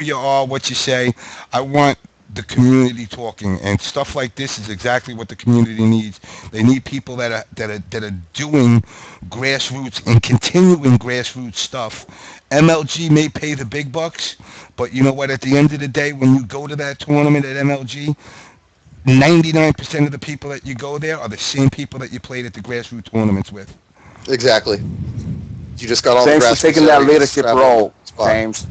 you are, what you say. I want the community talking, and stuff like this is exactly what the community needs. They need people that are doing grassroots and continuing grassroots stuff. MLG may pay the big bucks, but you know what? At the end of the day, when you go to that tournament at MLG, 99% of the people that you go there are the same people that you played at the grassroots tournaments with. Exactly. You just got all the Thanks for grassroots taking that areas leadership traveling role, spot. James.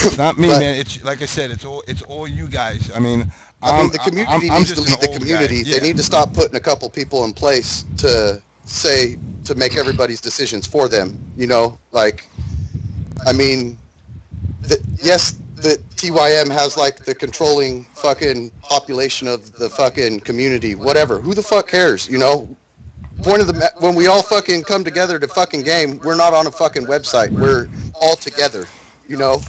It's not me, But man. It's like I said. It's all you guys. I mean, I mean, I'm the I'm community I'm needs to just an lead the old guy. community. They Yeah. need to stop putting a couple people in place to say to make everybody's decisions for them. You know, like I mean, yes, the TYM has like the controlling fucking population of the fucking community. Whatever. Who the fuck cares? You know. Point of the when we all fucking come together to fucking game, we're not on a fucking website. We're all together. You know,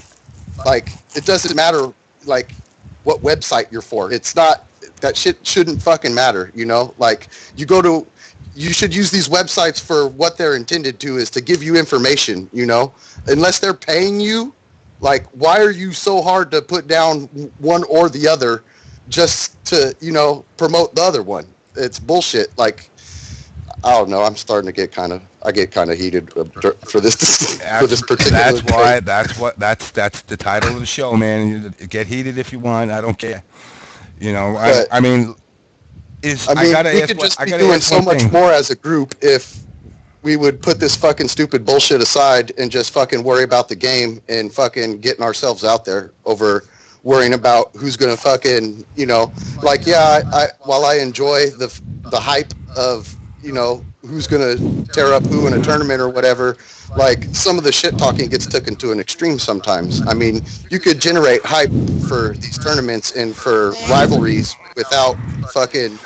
like it doesn't matter like what website you're for. It's not that shit shouldn't fucking matter. You know, like you should use these websites for what they're intended to is to give you information. You know, unless they're paying you, like why are you so hard to put down one or the other just to promote the other one? It's bullshit. Like I don't know. I'm starting to get kind of heated for this for That's this particular that's why thing. that's the title of the show, man. You get heated if you want. I don't care. You know. I But I mean, is I I mean, gotta we ask could what just I be gotta doing ask so one much thing. more as a group if we would put this fucking stupid bullshit aside and just fucking worry about the game and fucking getting ourselves out there over worrying about who's gonna fucking like yeah I while I enjoy the hype of who's gonna tear up who in a tournament or whatever, like some of the shit talking gets taken to an extreme sometimes. I mean, you could generate hype for these tournaments and for rivalries without fucking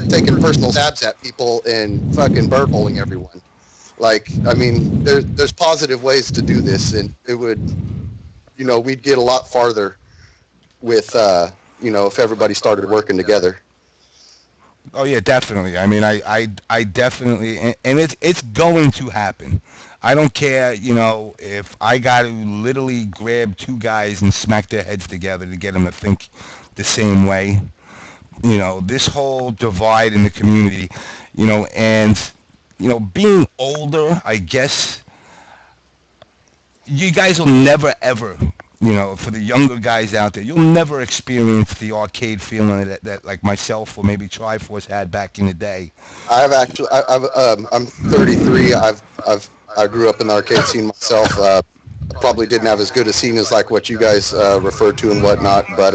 taking personal stabs at people and fucking bird holing everyone. Like, I mean, there's positive ways to do this, and it would, we'd get a lot farther with, if everybody started working together. Oh yeah, definitely. I mean, I definitely, and it's going to happen. I don't care, if I got to literally grab two guys and smack their heads together to get them to think the same way. This whole divide in the community, and being older, I guess you guys will never ever, for the younger guys out there, you'll never experience the arcade feeling that like myself or maybe Triforce had back in the day. I've actually, I'm 33. I grew up in the arcade scene myself. Probably didn't have as good a scene as like what you guys referred to and whatnot, but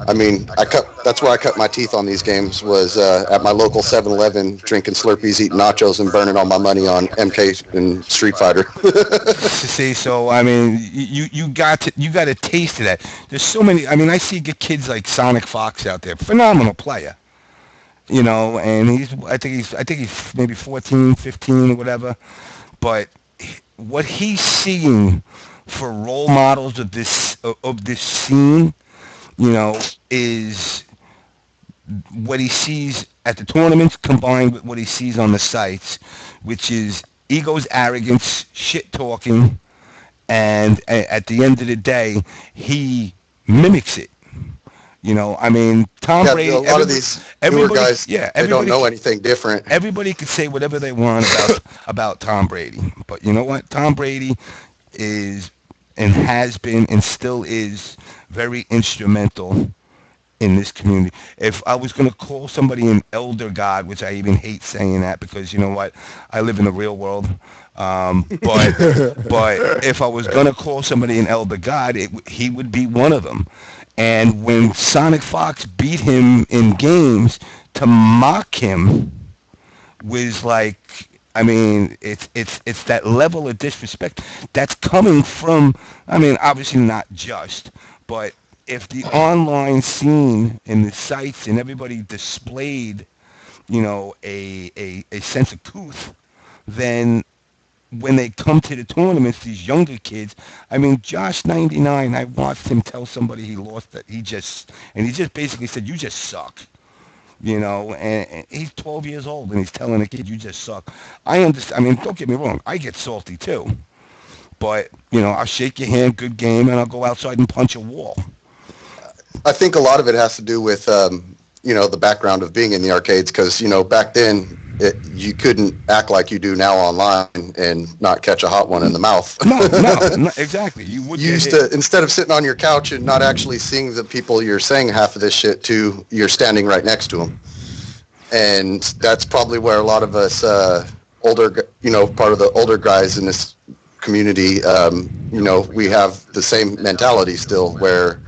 I mean, that's where I cut my teeth on these games was at my local 7-Eleven, drinking Slurpees, eating nachos, and burning all my money on MK and Street Fighter. See, so I mean, you got a taste of that. There's so many. I mean, I see kids like Sonic Fox out there, phenomenal player. And I think he's maybe 14, 15 or whatever. But what he's seeing for role models of this scene, is what he sees at the tournaments combined with what he sees on the sites, which is ego's arrogance, shit talking, and at the end of the day, he mimics it. I mean, Tom Yeah, a Brady. lot of these newer Everybody, guys, yeah, they don't know anything different. everybody could say whatever they want about Tom Brady, but you know what? Tom Brady is and has been and still is very instrumental in this community. If I was going to call somebody an elder god, which I even hate saying that because you know what, I live in the real world. But if I was going to call somebody an elder god, he would be one of them. And when Sonic Fox beat him in games, to mock him was like, I mean, it's that level of disrespect that's coming from, I mean, obviously not just, but if the online scene and the sites and everybody displayed, a sense of couth, then when they come to the tournaments, these younger kids, I mean, Josh 99, I watched him tell somebody he lost that he just basically said, you just suck. And he's 12 years old and he's telling a kid, you just suck. I understand. I mean, don't get me wrong. I get salty too. But I'll shake your hand, good game, and I'll go outside and punch a wall. I think a lot of it has to do with, the background of being in the arcades because, back then you couldn't act like you do now online and not catch a hot one in the mouth. No, exactly. You would You used to, instead of sitting on your couch and not actually seeing the people you're saying half of this shit to, you're standing right next to them. And that's probably where a lot of us older, part of the older guys in this community, we have the same mentality still where,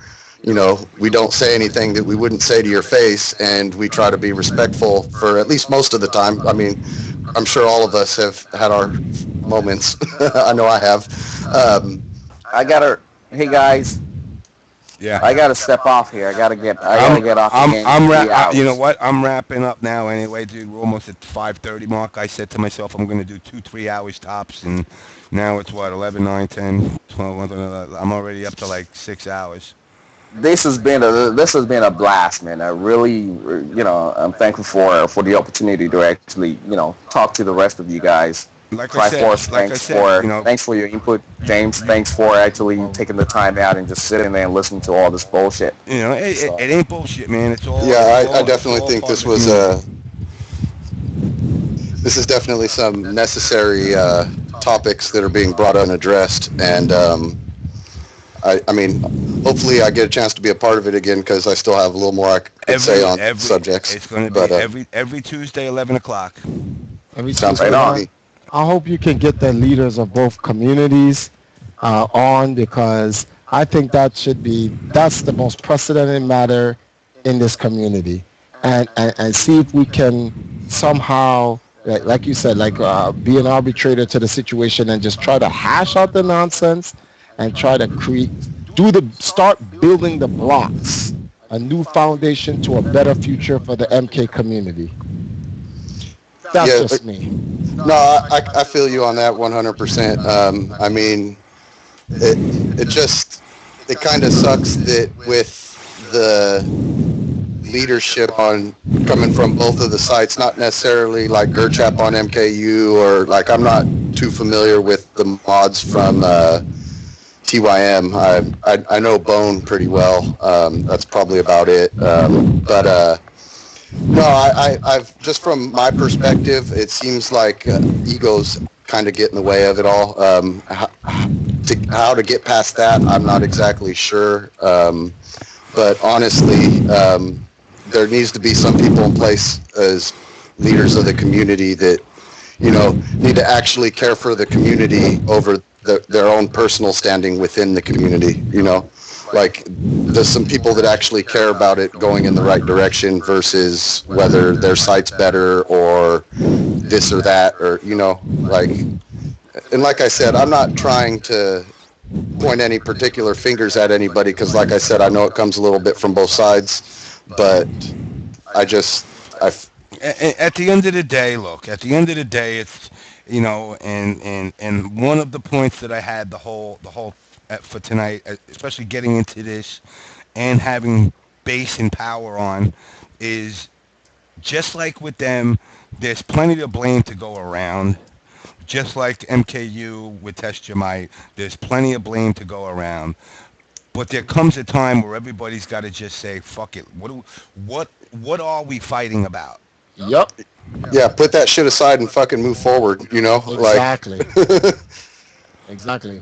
we don't say anything that we wouldn't say to your face, and we try to be respectful for at least most of the time. I mean, I'm sure all of us have had our moments. I know I have. Hey guys, Yeah. I gotta step off here. I gotta get off the game. You know what? I'm wrapping up now anyway, dude. We're almost at 5:30 mark. I said to myself I'm going to do 2-3 hours tops, and now it's what, 11, 9, 10, 12, 11, I'm already up to like 6 hours. This has been a blast, man. I really, I'm thankful for the opportunity to actually, talk to the rest of you guys. Triforce, thanks for your input. James, thanks for actually taking the time out and just sitting there and listening to all this bullshit. It ain't bullshit, man. It's all. Yeah, I definitely think this was this is definitely some necessary topics that are being brought unaddressed, and I mean, hopefully I get a chance to be a part of it again because I still have a little more I could say on subjects. It's going to be every Tuesday, 11 o'clock. Sounds right on. I hope you can get the leaders of both communities on, because I think that's the most precedented matter in this community, and see if we can somehow, like you said, be an arbitrator to the situation and just try to hash out the nonsense and try to start building the blocks, a new foundation to a better future for the MK community. That's just me. No, I feel you on that 100%. I mean, it kind of sucks that with the leadership coming from both of the sites, not necessarily like Gerchap on MKU, or I'm not too familiar with the mods from TYM. I know Bone pretty well. That's probably about it. No, I've just from my perspective, it seems like egos kind of get in the way of it all. How to get past that, I'm not exactly sure. But honestly, there needs to be some people in place as leaders of the community that, need to actually care for the community over their own personal standing within the community, there's some people that actually care about it going in the right direction versus whether their site's better or this or that, or, and like I said, I'm not trying to point any particular fingers at anybody because, like I said, I know it comes a little bit from both sides, but at the end of the day, it's, and one of the points that I had the whole for tonight, especially getting into this and having base and power on, is just like with them, there's plenty of blame to go around. Just like MKU with Test Your Might, there's plenty of blame to go around. But there comes a time where everybody's got to just say, "Fuck it. What are we fighting about?" Yep. Yeah, put that shit aside and fucking move forward. Exactly. Exactly.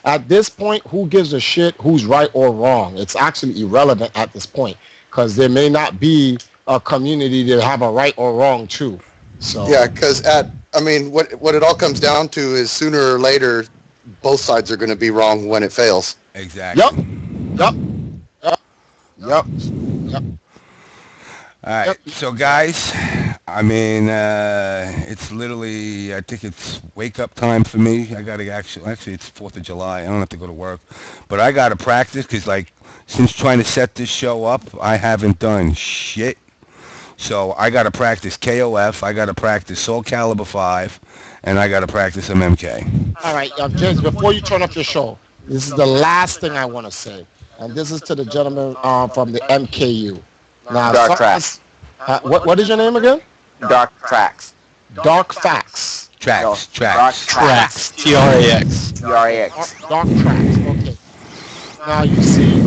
At this point, who gives a shit who's right or wrong? It's actually irrelevant at this point because there may not be a community that have a right or wrong too. So yeah, because what it all comes down to is sooner or later, both sides are going to be wrong when it fails. Exactly. Yep. All right, so guys, it's literally, I think it's wake up time for me. I gotta actually it's 4th of July. I don't have to go to work, but I gotta practice because since trying to set this show up, I haven't done shit. So I gotta practice KOF. I gotta practice Soul Calibur 5, and I gotta practice some MK. All right, James. Before you turn off your show, this is the last thing I want to say, and this is to the gentleman from the MKU. Now, DarkTrax. What is your name again? DarkTrax. DarkTrax. DarkTrax. TRAX. DarkTrax. Okay. Now you see,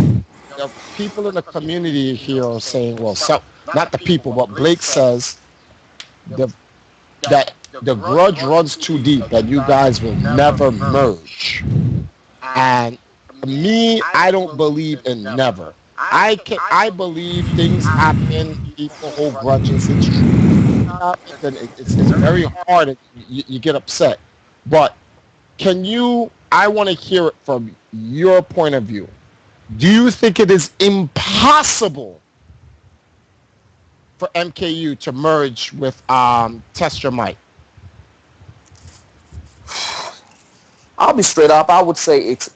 the people in the community here are saying, well, not the people, but Blake says that the grudge runs too deep, that you guys will never merge. And me, I don't believe in never. I believe things happen, people hold grudges. It's true. And it's very hard. And you get upset. But I want to hear it from your point of view. Do you think it is impossible for MKU to merge with Test Your Might? I'll be straight up. I would say it's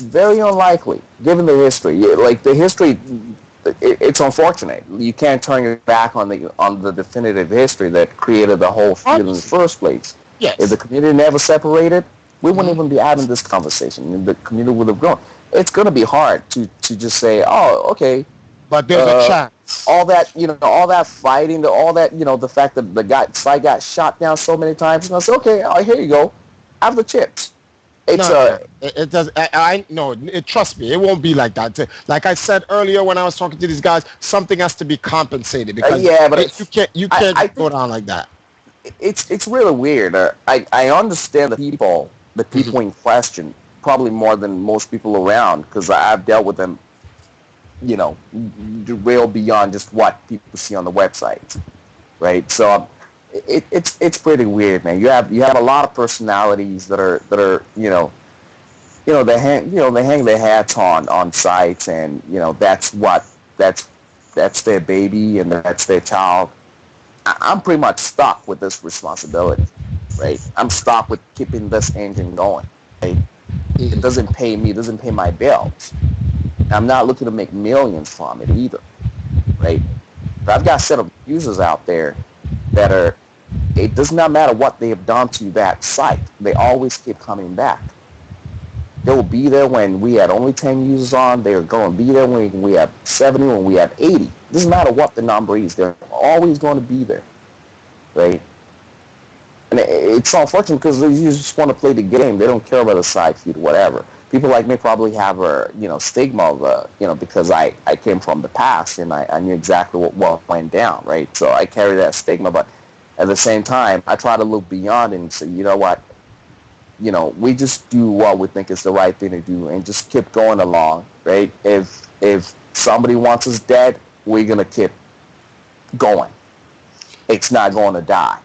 very unlikely given the history. Like the history, it's unfortunate. You can't turn your back on the definitive history that created the whole feud in the first place. Yes. If the community never separated, we wouldn't even be having this conversation. The community would have grown. It's going to be hard to just say, oh, okay. But there's a chance. All that, all that fighting, all that, the fact that the site got shot down so many times, and I said, okay, here you go, have the chips. It does. Trust me, it won't be like that. Like I said earlier when I was talking to these guys, something has to be compensated because you can't go down like that. It's really weird. I understand the people in question probably more than most people around because I've dealt with them. Well beyond just what people see on the website, right? So it's pretty weird, man. You have a lot of personalities that are they hang their hats on sites, and that's their baby and that's their child. I'm pretty much stuck with this responsibility, right? I'm stuck with keeping this engine going. Right? It doesn't pay me, it doesn't pay my bills. I'm not looking to make millions from it either, right? But I've got a set of users out there that it does not matter what they have done to that site. They always keep coming back. They will be there when we had only 10 users on. They're going to be there when we have 70, when we have 80. It doesn't matter what the number is. They're always going to be there, right? And it's unfortunate because you just want to play the game. They don't care about the side feed, whatever. People like me probably have a stigma of because I came from the past and I knew exactly what went down, right? So I carry that stigma, but at the same time I try to look beyond and say, you know what, we just do what we think is the right thing to do and just keep going along, right? If somebody wants us dead, we're gonna keep going. It's not going to die,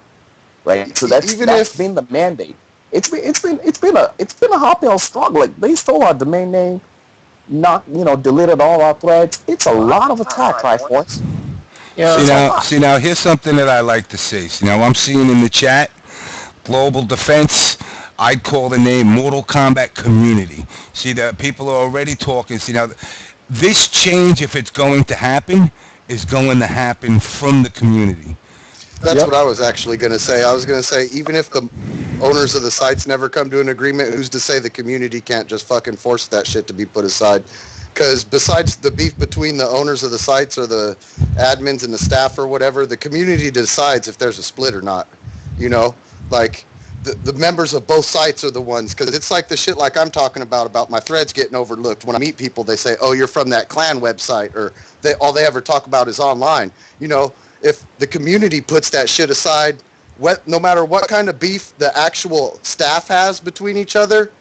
right? So that's been the mandate. It's been a hot struggle. Like they stole our domain name, deleted all our threads. It's a lot of attack, Triforce. See now, here's something that I like to see. See now, I'm seeing in the chat, Global Defense. I'd call the name Mortal Kombat Community. See that people are already talking. See now, this change, if it's going to happen, is going to happen from the community. That's what I was actually going to say. I was going to say, even if the owners of the sites never come to an agreement, who's to say the community can't just fucking force that shit to be put aside? Because besides the beef between the owners of the sites or the admins and the staff or whatever, the community decides if there's a split or not. Like the members of both sites are the ones, because it's like the shit like I'm talking about my threads getting overlooked. When I meet people, they say, oh, you're from that clan website, or all they ever talk about is online. If the community puts that shit aside, no matter what kind of beef the actual staff has between each other,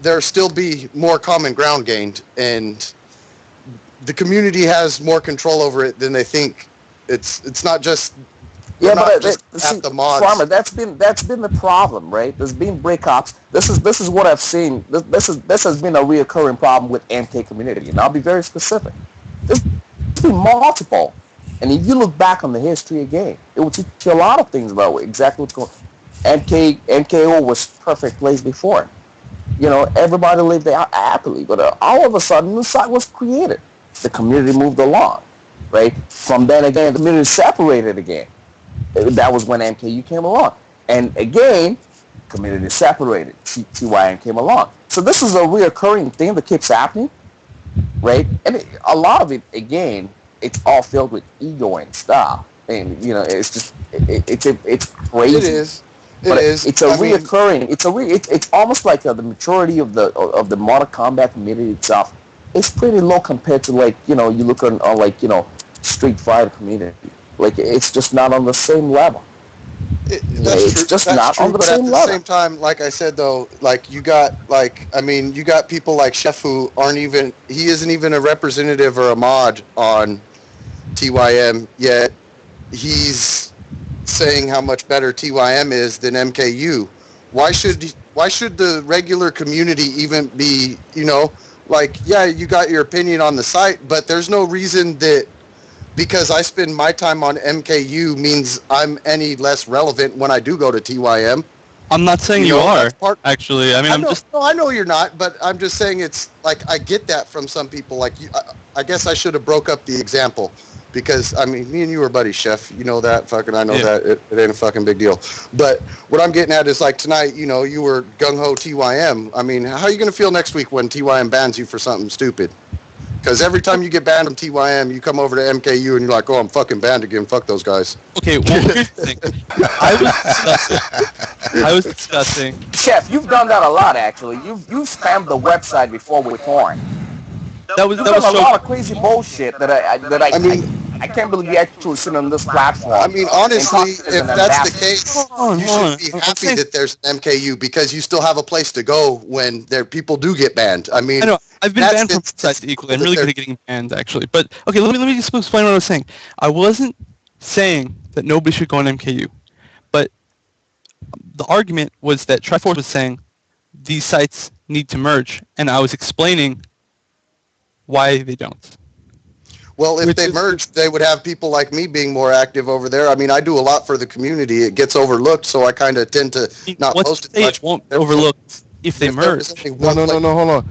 there'll still be more common ground gained, and the community has more control over it than they think. It's not just the mods. Farmer, that's been the problem, right? There's been breakups. This is what I've seen. This has been a reoccurring problem with MK community, and I'll be very specific. There's been multiple. And if you look back on the history again, it will teach you a lot of things about exactly what's going on. MKO was perfect place before. Everybody lived there happily, but all of a sudden, the site was created. The community moved along, right? From then again, the community separated again. That was when MKU came along. And again, community separated. TYM came along. So this is a reoccurring thing that keeps happening, right? And a lot of it, again, it's all filled with ego and stuff. and it's just it's crazy. It is. It's a reoccurring. It's almost like the maturity of the Mortal Kombat community itself. It's pretty low compared to you look on Street Fighter community. Like it's just not on the same level. That's just not on the same level. But at the same time, like I said though, you got you got people like Chef who he isn't even a representative or a mod on TYM yet. He's saying how much better TYM is than MKU. Why should the regular community even be, yeah, you got your opinion on the site, but there's no reason that because I spend my time on MKU means I'm any less relevant when I do go to TYM. I'm not saying you are, actually. I mean, I know you're not, but I'm just saying it's I get that from some people. I guess I should have broke up the example. Because, I mean, me and you are buddies, Chef. You know that. Fucking, I know that. It ain't a fucking big deal. But what I'm getting at is, tonight, you were gung-ho TYM. I mean, how are you going to feel next week when TYM bans you for something stupid? Because every time you get banned from TYM, you come over to MKU and you're like, oh, I'm fucking banned again. Fuck those guys. Okay, well, here's the thing. I was discussing. Chef, you've done that a lot, actually. You've spammed the website before with porn. That was a lot of crazy bullshit that I can't believe you actually sit on this platform. I mean, honestly, if that's the case, you should be happy that there's an MKU because you still have a place to go when people do get banned. I mean, I know I've been banned from sites equally. I'm really good at getting banned, actually. But okay, let me just explain what I was saying. I wasn't saying that nobody should go on MKU, but the argument was that Triforce was saying these sites need to merge, and I was explaining why they don't. Well, if they merged, they would have people like me being more active over there. I mean, I do a lot for the community. It gets overlooked, so I kind of tend to not post it much. It won't overlook if they merge. No, hold on.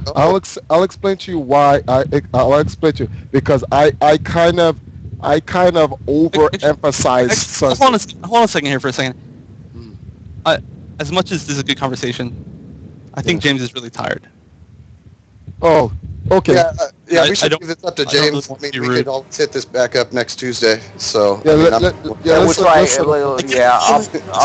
I'll explain to you why. I'll explain to you because I kind of overemphasize. Hold on a second here for a second. As much as this is a good conversation, I think James is really tired. Oh, okay. Yeah, we should leave this up to James. I mean, we could always hit this back up next Tuesday. So we'll try. I'll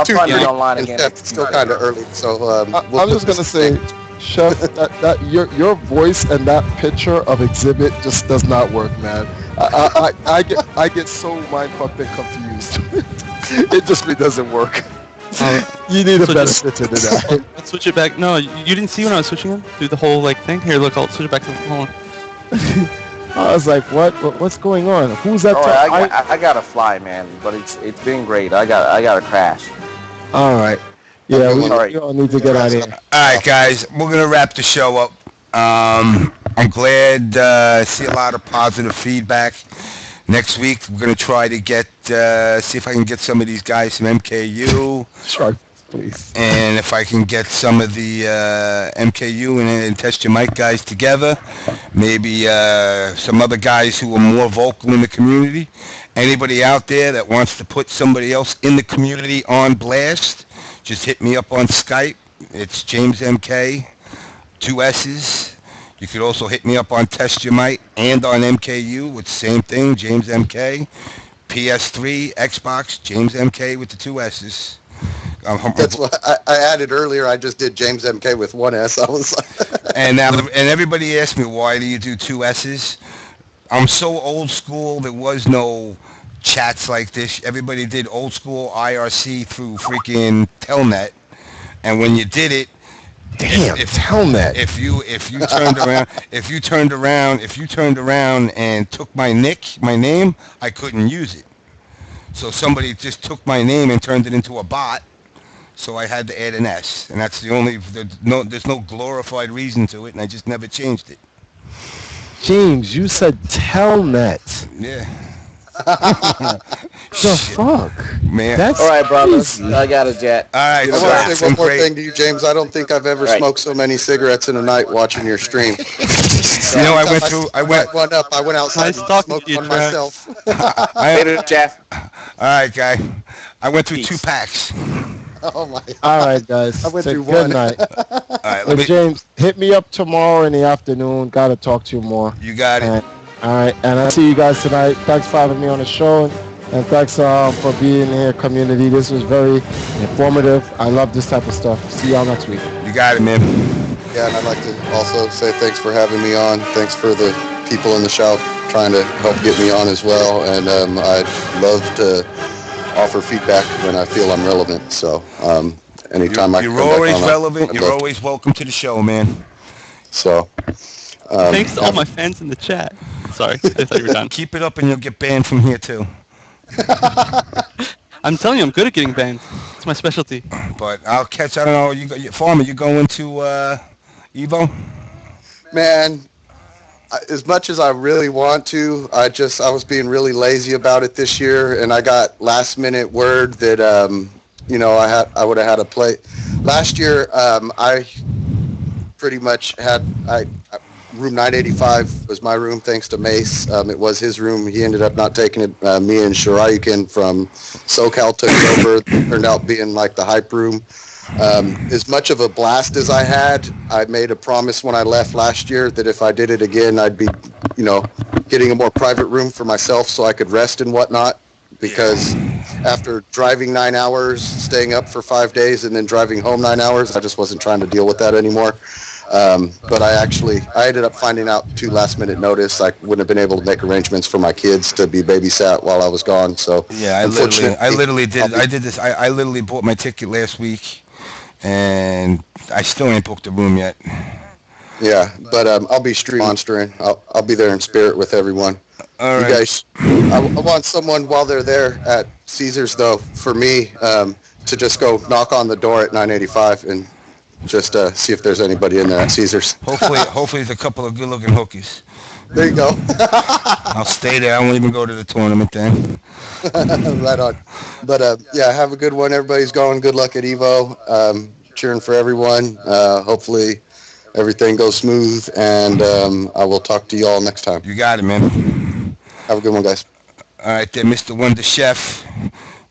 find it online again. It's still kind of early, so I'm just gonna say, Chef, that your voice and that picture of Exhibit just does not work, man. I get so mind fucked and confused. It just really doesn't work. You need a better picture than that. Let's switch it back. No, you didn't see when I was switching them through the whole thing. Here, look, I'll switch it back to the hold on. I was like, what's going on? Who's that? I gotta fly, man. But it's been great. I gotta crash. All right. Yeah, we all need to get out of here. All right, guys, we're gonna wrap the show up. I'm glad to see a lot of positive feedback. Next week, we're going to try to see if I can get some of these guys from MKU. Sure, please. And if I can get some of the MKU and Test Your Mic guys together. Maybe some other guys who are more vocal in the community. Anybody out there that wants to put somebody else in the community on blast, just hit me up on Skype. It's JamessMK, 2 S's. You could also hit me up on Test Your Mic and on MKU with the same thing, JamessMK. PS3, Xbox, JamessMK with the 2 S's. That's what I added earlier. I just did JamessMK with 1 S. I was like and everybody asked me, why do you do 2 S's? I'm so old school. There was no chats like this. Everybody did old school IRC through freaking Telnet. And when you did it, damn, Telnet. If you turned around and took my name, I couldn't use it. So somebody just took my name and turned it into a bot. So I had to add an S, and that's there's no glorified reason to it, and I just never changed it. James, you said Telnet. Yeah. The fuck, man. That's all right, brothers. I got a jet. All right. I want to say one more thing to you, James. I don't think I've ever smoked so many cigarettes in a night watching your stream. I went outside and smoked one myself. Later, Jeff. All right, guy. I went through 2 packs. Oh my God. All right, guys. I went through good 1. night. All right, James, hit me up tomorrow in the afternoon. Gotta talk to you more. You got it. All right, and I'll see you guys tonight. Thanks for having me on the show. And thanks for being here, community. This was very informative. I love this type of stuff. See y'all next week. You got it, man. Yeah, and I'd like to also say thanks for having me on. Thanks for the people in the shop trying to help get me on as well. And I'd love to offer feedback when I feel I'm relevant. So anytime I can come back on, you're always relevant. You're always welcome to the show, man. So thanks to all my fans in the chat. Sorry, I thought you were done. Keep it up, and you'll get banned from here too. I'm telling you, I'm good at getting banned. It's my specialty. But I'll catch. I don't know. Farmer, you going to Evo? Man, as much as I really want to, I was being really lazy about it this year, and I got last minute word that I would have had a play. Last year, I pretty much had room 985 was my room, thanks to Mace. It was his room. He ended up not taking it. Me and Shirayukin from SoCal took it over. Turned out being like the hype room. As much of a blast as I had, I made a promise when I left last year that if I did it again, I'd be, getting a more private room for myself so I could rest and whatnot. Because after driving 9 hours, staying up for 5 days, and then driving home 9 hours, I just wasn't trying to deal with that anymore. But I ended up finding out too last minute notice. I wouldn't have been able to make arrangements for my kids to be babysat while I was gone. So yeah, I literally did. I did this. I literally bought my ticket last week, and I still ain't booked a room yet. Yeah, but I'll be stream monstering. I'll be there in spirit with everyone. All right. You guys, I want someone while they're there at Caesars, though, for me to just go knock on the door at 985 and just see if there's anybody in there at Caesars. Hopefully there's a couple of good-looking hookies. There you go. I'll stay there. I won't even go to the tournament then. Right on. But yeah, have a good one. Everybody's going. Good luck at Evo. Cheering for everyone. Hopefully everything goes smooth, and I will talk to you all next time. You got it, man. Have a good one, guys. All right, there, Mr. Wonder Chef.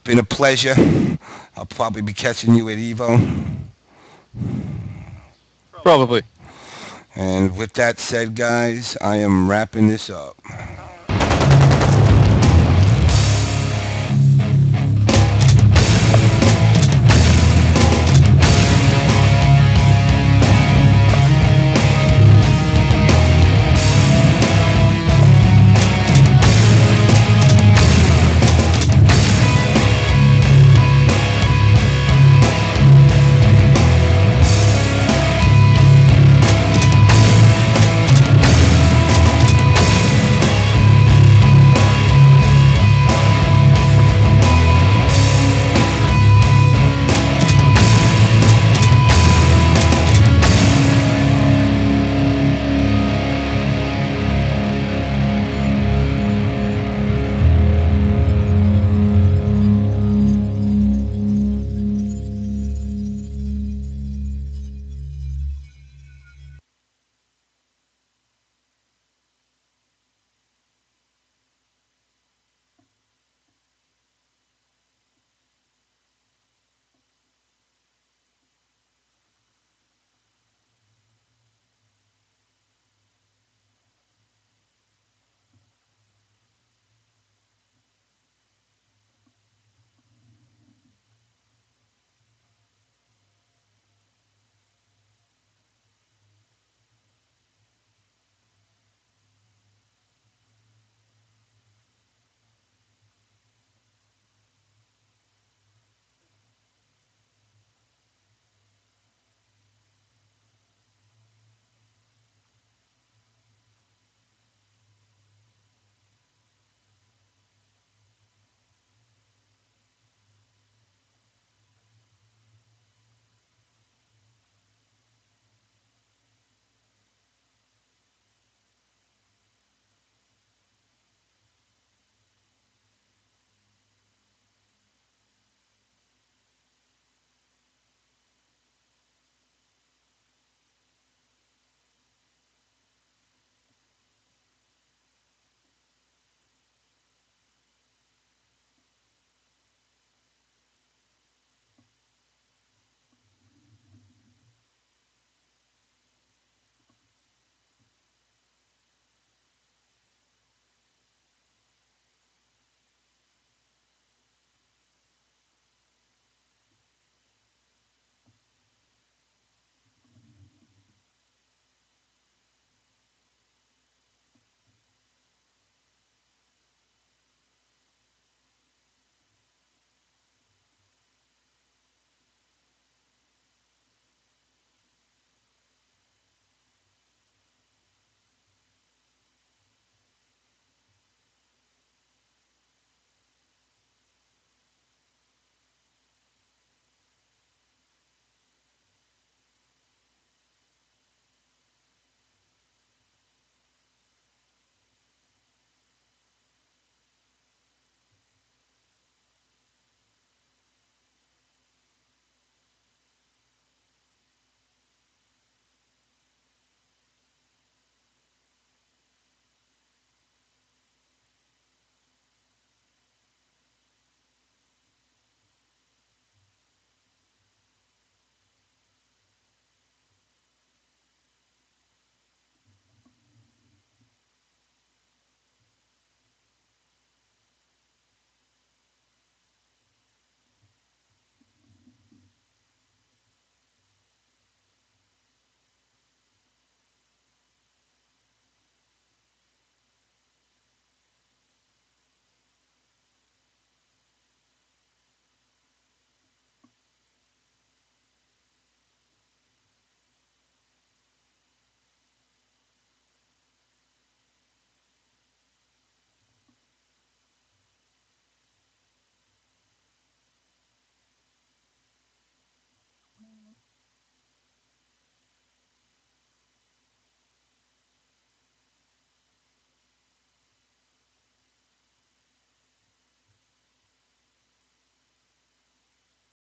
Been a pleasure. I'll probably be catching you at Evo. Probably. And with that said, guys, I am wrapping this up.